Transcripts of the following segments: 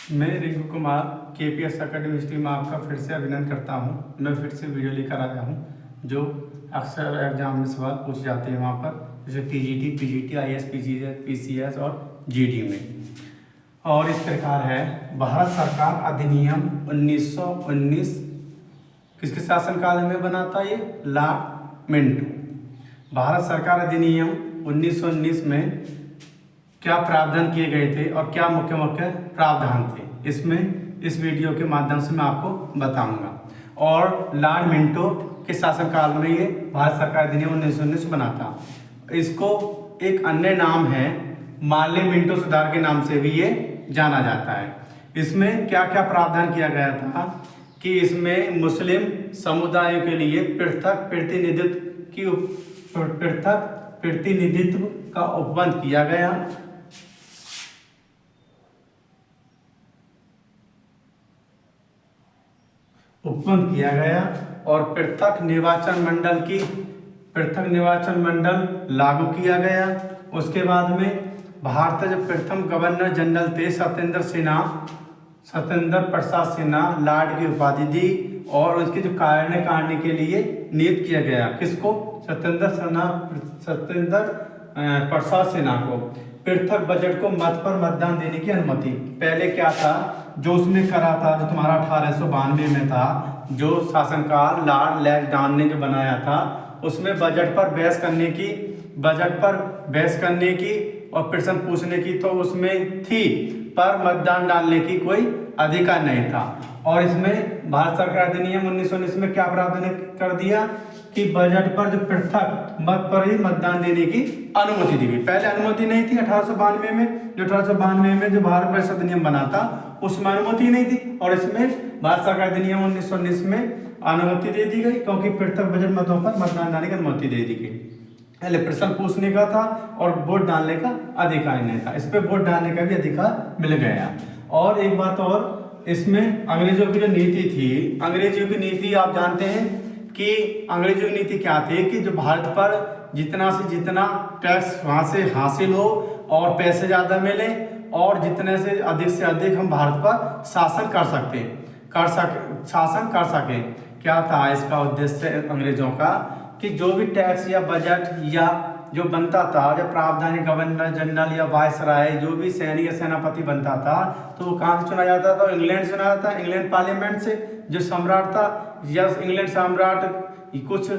मैं Rinku Kumar KPS academy history में आपका फिर से अभिनंदन करता हूं। मैं फिर से वीडियो लेकर आया हूं जो अक्सर एग्जाम में सवाल पूछे जाते हैं वहां पर, जैसे टीजीटी, पीजीटी, आईएएस, पीसीएस और जीडी में। और इस प्रकार है, भारत सरकार अधिनियम 1919 किसके शासनकाल में बना था? ये लॉर्ड मिंटो। भारत सरकार अधिनियम 1919 में क्या प्रावधान किए गए थे और क्या मुख्य मुख्य प्रावधान थे, इसमें इस वीडियो के माध्यम से मैं आपको बताऊंगा। और लॉर्ड मिंटो के शासनकाल में ये भारत सरकार अधिनियम 1919 बना था। इसको एक अन्य नाम है मार्ले मिंटो सुधार के नाम से भी ये जाना जाता है। इसमें क्या क्या प्रावधान किया गया था कि इसमें मुस्लिम समुदायों के लिए पृथक प्रतिनिधित्व का उपबंध किया गया। और पृथक निर्वाचन मंडल लागू किया गया। उसके बाद में भारत के जो प्रथम गवर्नर जनरल थे सत्येंद्र प्रसाद सिन्हा, लॉर्ड की उपाधि दी और उसके जो कार्यकारिणी के लिए नियुक्त किया गया। किसको? सत्येंद्र प्रसाद सिन्हा को। पृथक बजट को मत पर मतदान देने की अनुमति। पहले क्या था जो उसने करा था, जो तुम्हारा 1892 में था, जो शासनकाल लॉर्ड लैग्रांज ने जो बनाया था, उसमें बजट पर बहस करने की और प्रश्न पूछने की तो उसमें थी, पर मतदान डालने की कोई अधिकार नहीं था। और इसमें भारत सरकार अधिनियम 1919 में क्या प्रावधान कर दिया कि बजट पर जो पृथक मत पर ही मतदान देने की अनुमति दी गई। पहले अनुमति नहीं थी 1892 में, जो 1892 में जो भारत परिषद अधिनियम बना था उसमें अनुमति नहीं थी, और इसमें भारत सरकार अधिनियम 1919 में अनुमति दे दी गई, क्योंकि पृथक बजट मतों पर मतदान डालने की अनुमति दे दी गई। पहले प्रश्न पूछने का था और वोट डालने का अधिकार नहीं था, इस पे वोट डालने का भी अधिकार मिल गया। और एक बात और, इसमें अंग्रेजों की जो नीति थी, अंग्रेजों की नीति आप जानते हैं कि अंग्रेजों की नीति क्या थी कि जो भारत पर जितना से जितना टैक्स वहाँ से हासिल हो और पैसे ज़्यादा मिले और जितने से अधिक हम भारत पर शासन कर सके। क्या था इसका उद्देश्य अंग्रेजों का कि जो भी टैक्स या बजट या जो बनता था, जब प्रावधान गवर्नर जनरल या वायसराय जो भी सैनिक या सेनापति बनता था, तो वो कहाँ से चुना जाता था? इंग्लैंड से चुना जाता था, इंग्लैंड पार्लियामेंट से। जो सम्राट था या इंग्लैंड सम्राट, कुछ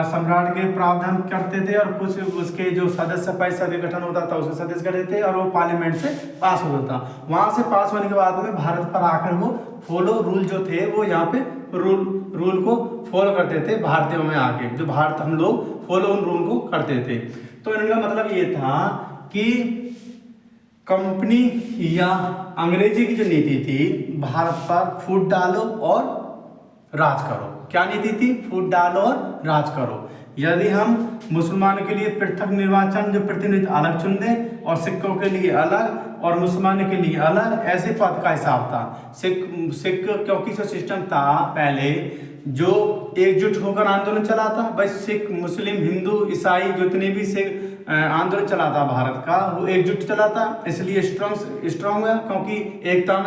सम्राट के प्रावधान करते थे और कुछ उसके जो सदस्य परिषद गठन होता था उसके सदस्य करते थे, और वो पार्लियामेंट से पास होता था। वहाँ से पास होने के बाद में भारत पर आकर वो फॉलो रूल जो थे वो यहाँ पे रूल को फॉलो करते थे। भारतीयों में आके जो भारत हम लोग फॉलो उन रूल को करते थे। तो इनका मतलब ये था कि कंपनी या अंग्रेजी की जो नीति थी, भारत पर फूट डालो और राज करो। क्या नीति थी? फूट डालो और राज करो। यदि हम मुसलमानों के लिए पृथक निर्वाचन जो प्रतिनिधि अलग चुन दें और सिखों के लिए अलग और मुसलमानों के लिए अलग, ऐसे पद का हिसाब था। सिख क्योंकि जो सिस्टम था पहले जो एकजुट होकर आंदोलन चला था, भाई सिख, मुस्लिम, हिंदू, ईसाई जितने भी सिख आंदोलन चला था भारत का, वो एकजुट चला था, इसलिए स्ट्रॉन्ग है, क्योंकि एकता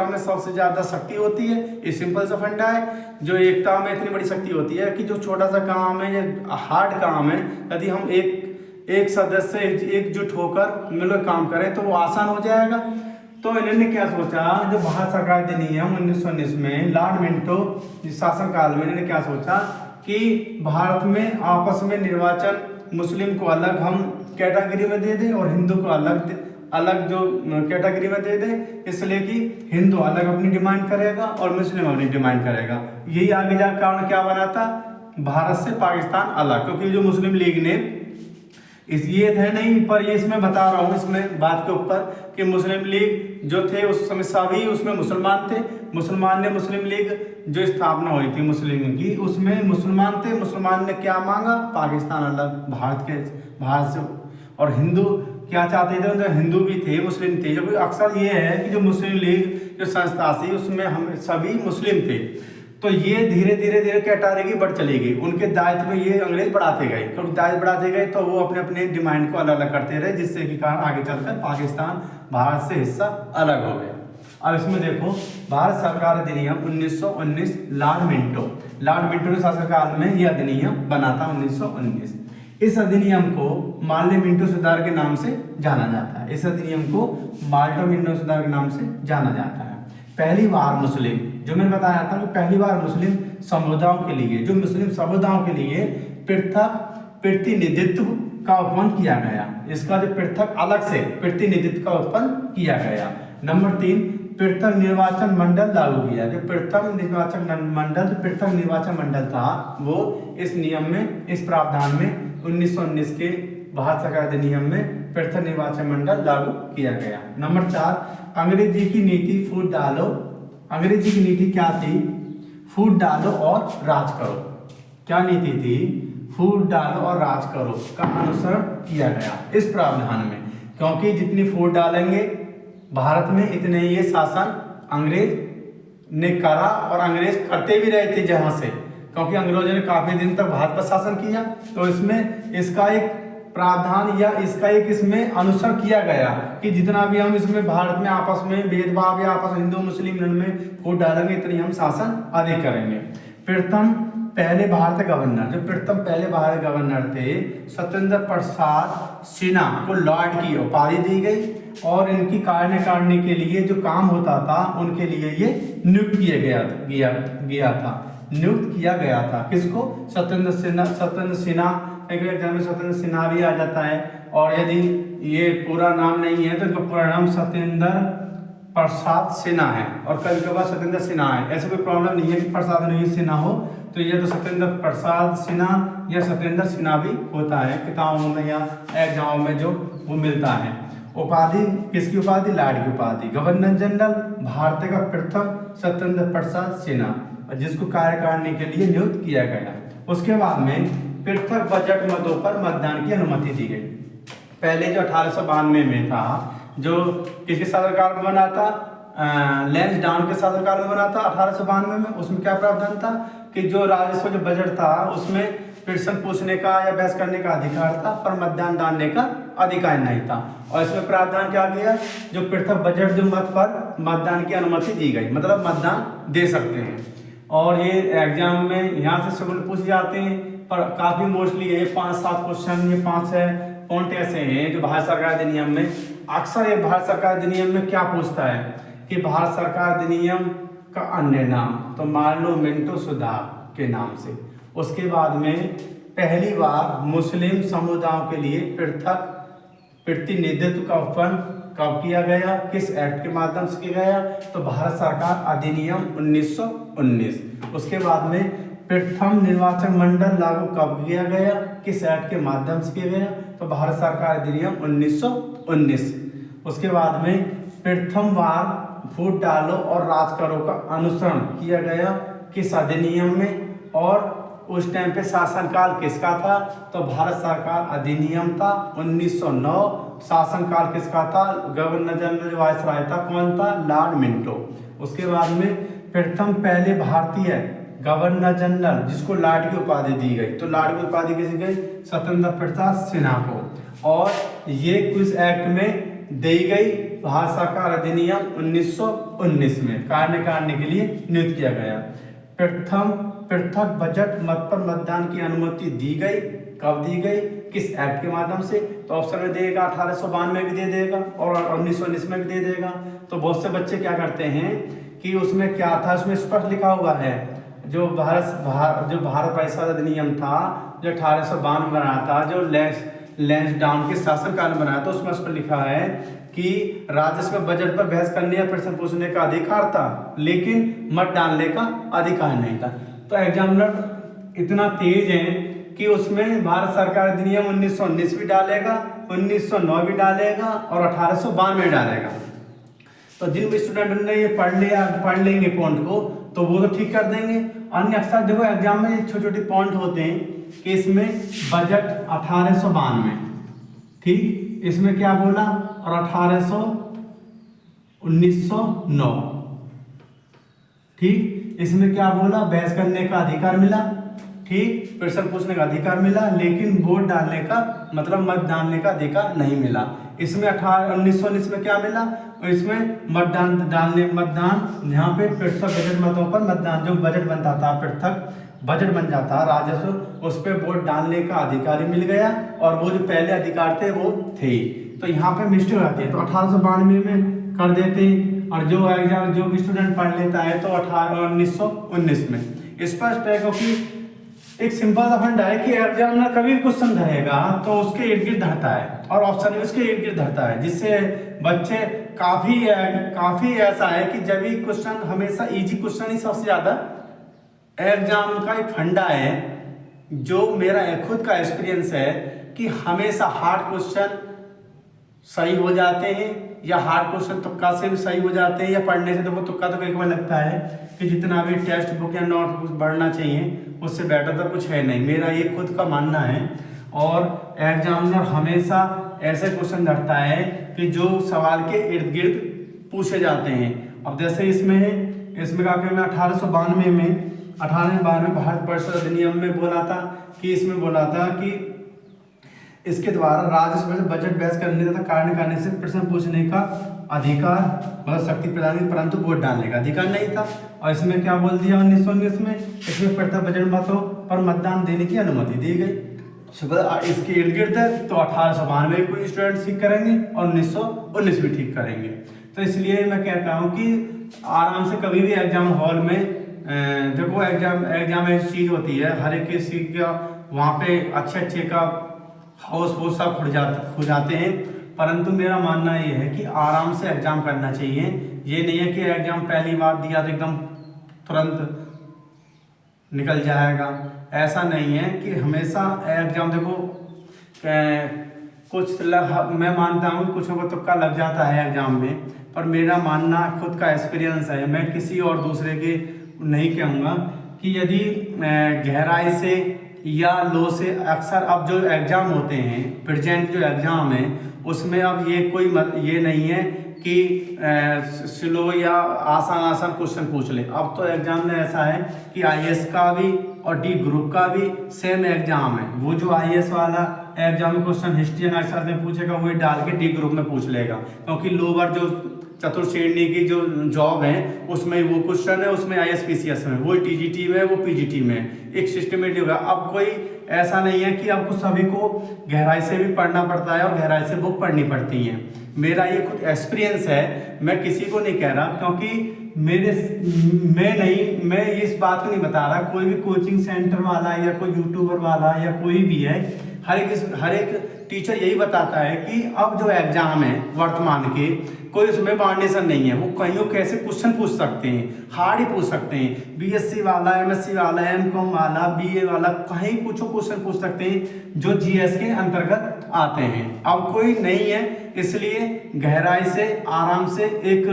में सबसे ज्यादा शक्ति होती है। ये सिंपल सा फंडा है, जो एकता में इतनी बड़ी शक्ति होती है कि जो छोटा सा काम है या हार्ड काम है, यदि हम एक सदस्य एकजुट होकर मिलकर काम करें तो वो आसान हो जाएगा। तो इन्होंने क्या सोचा, जो भारत सरकार अधिनियम 1919 में लॉर्ड मिंटो शासनकाल में इन्होंने क्या सोचा कि भारत में आपस में निर्वाचन मुस्लिम को अलग हम कैटेगरी में दे दें और हिंदू को अलग जो कैटेगरी में दे दें, इसलिए कि हिंदू अलग अपनी डिमांड करेगा और मुस्लिम अपनी डिमांड करेगा। यही आगे जाकर कारण क्या बना था? भारत से पाकिस्तान अलग, क्योंकि जो मुस्लिम लीग ने ये है नहीं, पर ये इसमें बता रहा हूँ इसमें बात के ऊपर कि मुस्लिम लीग जो थे उस समय सभी उसमें मुसलमान थे। मुस्लिम लीग जो स्थापना हुई थी मुस्लिम की, उसमें मुसलमान थे। मुसलमान ने क्या मांगा? पाकिस्तान अलग भारत से। और हिंदू क्या चाहते थे? तो हिंदू भी थे, मुस्लिम थे। जब अक्सर ये है कि जो मुस्लिम लीग जो संस्था थी उसमें हम सभी मुस्लिम थे। तो ये धीरे धीरे कैटेगरी बढ़ चली गई, उनके दायित्व में ये अंग्रेज बढ़ाते गए, क्योंकि दायित्व बढ़ाते गए तो वो अपने अपने डिमांड को अलग अलग करते रहे, जिससे कि कारण आगे चलकर पाकिस्तान भारत से हिस्सा अलग हो गया। अब इसमें देखो, भारत सरकार अधिनियम 1919 लॉर्ड मिंटो के शासनकाल में यह अधिनियम बना था 1919। इस अधिनियम को माल्टे मिंटो सुधार के नाम से जाना जाता है। इस अधिनियम को माल्टे मिंटो सुधार के नाम से जाना जाता है। पहली बार मुस्लिम, जो मैंने बताया था कि पहली बार मुस्लिम समुदायों के लिए, जो मुस्लिम समुदायों के लिए पृथक प्रतिनिधित्व का उत्पन्न किया गया। इसका जो पृथक अलग से प्रतिनिधित्व का उत्पन्न किया गया। नंबर 3, पृथक निर्वाचन मंडल लागू किया। जो पृथक निर्वाचन मंडल था वो इस नियम में, इस प्रावधान में 1919 के भारत सरकार अधिनियम में पृथक निर्वाचन मंडल लागू किया गया। नंबर 4, अंग्रेजी की नीति फूट डालो। अंग्रेजी की नीति क्या थी? फूट डालो और राज करो। क्या नीति थी? फूट डालो और राज करो का अनुसरण किया गया इस प्रावधान में, क्योंकि जितनी फूट डालेंगे भारत में इतने ये शासन अंग्रेज ने करा, और अंग्रेज करते भी रहे थे जहां से, क्योंकि अंग्रेजों ने काफी दिन तक भारत पर शासन किया। तो इसमें इसका एक प्रावधान या इसका एक इसमें अनुसरण किया गया कि जितना भी हम इसमें भारत में आपस में भेदभाव या आपस हिंदू मुस्लिम में वोट डालेंगे इतनी हम शासन अधिक करेंगे। प्रथम पहले भारत गवर्नर, जो प्रथम पहले भारत गवर्नर थे सत्येंद्र प्रसाद सिन्हा को लॉर्ड की उपाधि दी गई, और इनकी कार्यकारिणी के लिए जो काम होता था उनके लिए ये नियुक्त किया गया था। किसको? सत्येंद्र सिन्हा। एक एग्जाम में सत्येंद्र सिन्हा भी आ जाता है, और यदि ये पूरा नाम नहीं है तो इनका पूरा नाम सत्येंद्र प्रसाद सिन्हा है, और कभी कभार सत्येंद्र सिन्हा है। ऐसे कोई प्रॉब्लम नहीं है कि प्रसाद नहीं सिन्हा हो, तो ये तो सत्येंद्र प्रसाद सिन्हा या सत्येंद्र सिन्हा भी होता है किताबों में या एग्जामों में जो वो मिलता है। उपाधि किसकी उपाधि? लॉर्ड की उपाधि। गवर्नर जनरल भारत का प्रथम सत्येंद्र प्रसाद सिन्हा, जिसको कार्यकारिणी के लिए नियुक्त किया गया। उसके बाद में पृथक बजट मतों पर मतदान की अनुमति दी गई। पहले जो 1892 में था, जो किसके शासनकाल में बना था? लैंसडाउन के शासनकाल में बना था 1892 में। उसमें क्या प्रावधान था कि जो राजस्व जो बजट था उसमें प्रश्न पूछने का या बहस करने का अधिकार था, पर मतदान डालने का अधिकार नहीं था। और इसमें प्रावधान क्या किया? जो पृथक बजट जो मत पर मतदान की अनुमति दी गई, मतलब मतदान दे सकते हैं। और ये एग्जाम में यहाँ से सवाल पूछ जाते हैं, पर काफी मोस्टली ये 5-7 क्वेश्चन, ये 5-6 पॉइंट ऐसे हैं जो भारत सरकार अधिनियम में अक्सर, ये भारत सरकार अधिनियम में क्या पूछता है कि भारत सरकार अधिनियम का अन्य नाम, तो मार्लो मिंटो सुधार के नाम से। उसके बाद में पहली बार मुस्लिम समुदायों के लिए पृथक प्रतिनिधित्व का उत्पन्न कब किया गया? किस एक्ट के माध्यम से किया गया? तो भारत सरकार अधिनियम 1919। उसके बाद में प्रथम निर्वाचन मंडल लागू कब किया गया? किस एक्ट के माध्यम से किया गया? तो भारत सरकार अधिनियम 1919। उसके बाद में प्रथम बार फूट डालो और राज करो का अनुसरण किया गया किस अधिनियम में, और उस टाइम पे शासनकाल किसका था? तो भारत सरकार अधिनियम था 1909। शासनकाल किसका था? गवर्नर जनरल वायसराय था। कौन था? Lord Minto. उसके बाद में प्रथम पहले भारतीय गवर्नर जनरल, जिसको लॉर्ड की उपाधि दी गई, तो लॉर्ड की उपाधि किसी गई? सत्येंद्र प्रसाद सिन्हा को। और ये किस एक्ट में दी गई? भारत सरकार अधिनियम 1919 में कार्यकारिणी के लिए नियुक्त किया गया। प्रथम पृथक बजट मत पर मतदान की अनुमति दी गई। कब दी गई? किस एक्ट के माध्यम से? तो ऑप्शन में देगा 1892 में भी दे देगा और 1919 में भी दे देगा। तो बहुत से बच्चे क्या करते हैं कि उसमें क्या था, उसमें स्पष्ट लिखा हुआ है जो भारत परिषद अधिनियम था जो 1892 में बना था, जो लैंसडाउन के शासनकाल में बनाया था, उसमें उस पर लिखा है कि राजस्व बजट पर बहस करने या प्रश्न पूछने का अधिकार था, लेकिन मत डालने का अधिकार नहीं था। तो एग्जामिनर इतना तेज है कि उसमें भारत सरकार अधिनियम 1919 भी डालेगा, 1909 भी डालेगा और 1892 डालेगा। तो जिन भी स्टूडेंट ने ये पढ़ लेंगे पॉइंट को, तो वो तो ठीक कर देंगे। अन्य अक्सर देखो एग्जाम में छोटे छोटे पॉइंट होते हैं कि इसमें बजट 1892, ठीक, इसमें क्या बोला, और 1909, ठीक, इसमें क्या बोला, बहस करने का अधिकार मिला, ठीक, प्रश्न पूछने का अधिकार मिला, लेकिन वोट डालने का मतलब मत डालने का अधिकार नहीं मिला। इसमें 1919 में क्या मिला, इसमें मतदान यहाँ पे पृथक बजट मतों पर मतदान, जो बजट बनता था पृथक बजट बन जाता है राजस्व, उस पर वोट डालने का अधिकारी मिल गया, और वो जो पहले अधिकार थे वो थे। तो यहाँ पे मिस्टेक आती है, तो 1892 में कर देते हैं, और जो एग्जाम जो भी स्टूडेंट पढ़ लेता है तो 1919 में। स्पष्ट है, क्योंकि एक सिंपल सा फंडा है कि एग्जामिनर कभी भी क्वेश्चन धरेगा तो उसके इर्द गिर्द धरता है, और ऑप्शन भी उसके इर्द गिर्द धरता है, जिससे बच्चे काफी ऐसा है कि जब भी क्वेश्चन हमेशा इजी क्वेश्चन ही सबसे ज्यादा एग्जाम का एक फंडा है। जो मेरा खुद का एक्सपीरियंस है कि हमेशा हार्ड क्वेश्चन सही हो जाते हैं, या हार्ड क्वेश्चन तुक्का से भी सही हो जाते हैं, या पढ़ने से तो वो तुक्का तो कई बार लगता है कि जितना भी टेक्स्ट बुक या नोट बुक पढ़ना चाहिए उससे बेटर तो कुछ है नहीं, मेरा ये खुद का मानना है। और एग्जामिनर हमेशा ऐसे क्वेश्चन धरता है कि जो सवाल के इर्द गिर्द पूछे जाते हैं। अब जैसे इसमें का मैं 1892 में भारत परिषद अधिनियम में बोला था कि इसके द्वारा राजस्व बजट बहस करने तथा कार्य करने से प्रश्न पूछने का अधिकार मतलब शक्ति प्रदान की, परंतु वोट डालने का अधिकार नहीं था। और इसमें क्या बोल दिया 1919 में, इसमें पृथक बजट मतों पर मतदान देने की अनुमति दी गई। इसके इर्द गिर्द है, तो 1892 कोई स्टूडेंट ठीक करेंगे और 1919 भी ठीक करेंगे। तो इसलिए मैं कहता हूँ कि आराम से कभी भी एग्जाम हॉल में देखो, एग्जाम ऐसी चीज होती है, हर एक किसी का वहाँ पे अच्छे का हाउस सब खुल जाते हैं, परंतु मेरा मानना ये है कि आराम से एग्जाम करना चाहिए। ये नहीं है कि एग्जाम पहली बार दिया तो एकदम तुरंत निकल जाएगा, ऐसा नहीं है कि हमेशा एग्जाम देखो मैं मानता हूँ कुछ को तुक्का लग जाता है एग्जाम में, पर मेरा मानना खुद का एक्सपीरियंस है, मैं किसी और दूसरे के नहीं कहूँगा कि यदि गहराई से या लो से अक्सर अब जो एग्ज़ाम होते हैं प्रेजेंट जो एग्ज़ाम है उसमें अब ये नहीं है कि स्लो या आसान क्वेश्चन पूछ ले। अब तो एग्ज़ाम में ऐसा है कि आईएएस का भी और डी ग्रुप का भी सेम एग्ज़ाम है। वो जो आईएएस वाला एग्जाम में क्वेश्चन हिस्ट्री एंड अर्थशास्त्र में पूछेगा वही डाल के डी ग्रुप में पूछ लेगा, क्योंकि लोअर जो चतुर्थ श्रेणी की जो जॉब है उसमें वो क्वेश्चन है, उसमें आईएएस में, वो टीजीटी में, वो पीजीटी में, एक सिस्टमेटिक होगा। अब कोई ऐसा नहीं है कि आपको सभी को गहराई से भी पढ़ना पड़ता है और गहराई से बुक पढ़नी पड़ती है। मेरा ये खुद एक्सपीरियंस है, मैं किसी को नहीं कह रहा, क्योंकि मैं इस बात को नहीं बता रहा। कोई भी कोचिंग सेंटर वाला या कोई यूट्यूबर वाला या कोई भी है, हर एक टीचर यही बताता है कि अब जो एग्जाम है वर्तमान के कोई उसमें फाउंडेशन नहीं है, वो कहीं कैसे क्वेश्चन पूछ सकते हैं, हार्ड ही पूछ सकते हैं। बीएससी वाला, एमएससी वाला, एमकॉम वाला, बीए वाला कहीं कुछ क्वेश्चन पूछ सकते हैं जो जीएस के अंतर्गत आते हैं। अब कोई नहीं है, इसलिए गहराई से आराम से एक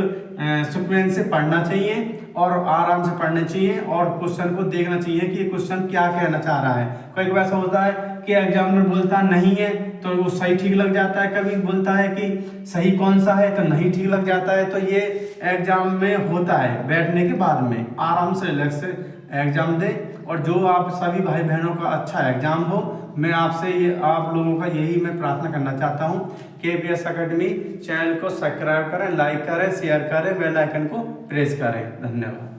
सीक्वेंस से पढ़ना चाहिए और आराम से पढ़ना चाहिए और क्वेश्चन को देखना चाहिए कि क्वेश्चन क्या कहना चाह रहा है। कई बार ऐसा होता है कि एग्जामिनर बोलता नहीं है तो वो सही ठीक लग जाता है, कभी बोलता है कि सही कौन सा है तो नहीं ठीक लग जाता है। तो ये एग्जाम में होता है, बैठने के बाद में आराम से रिलैक्स से एग्जाम दे और जो आप सभी भाई बहनों का अच्छा एग्जाम हो। मैं आपसे आप लोगों का यही मैं प्रार्थना करना चाहता हूँ। KPS अकेडमी चैनल को सब्सक्राइब करें, लाइक करें, शेयर करें, बेल आइकन को प्रेस करें। धन्यवाद।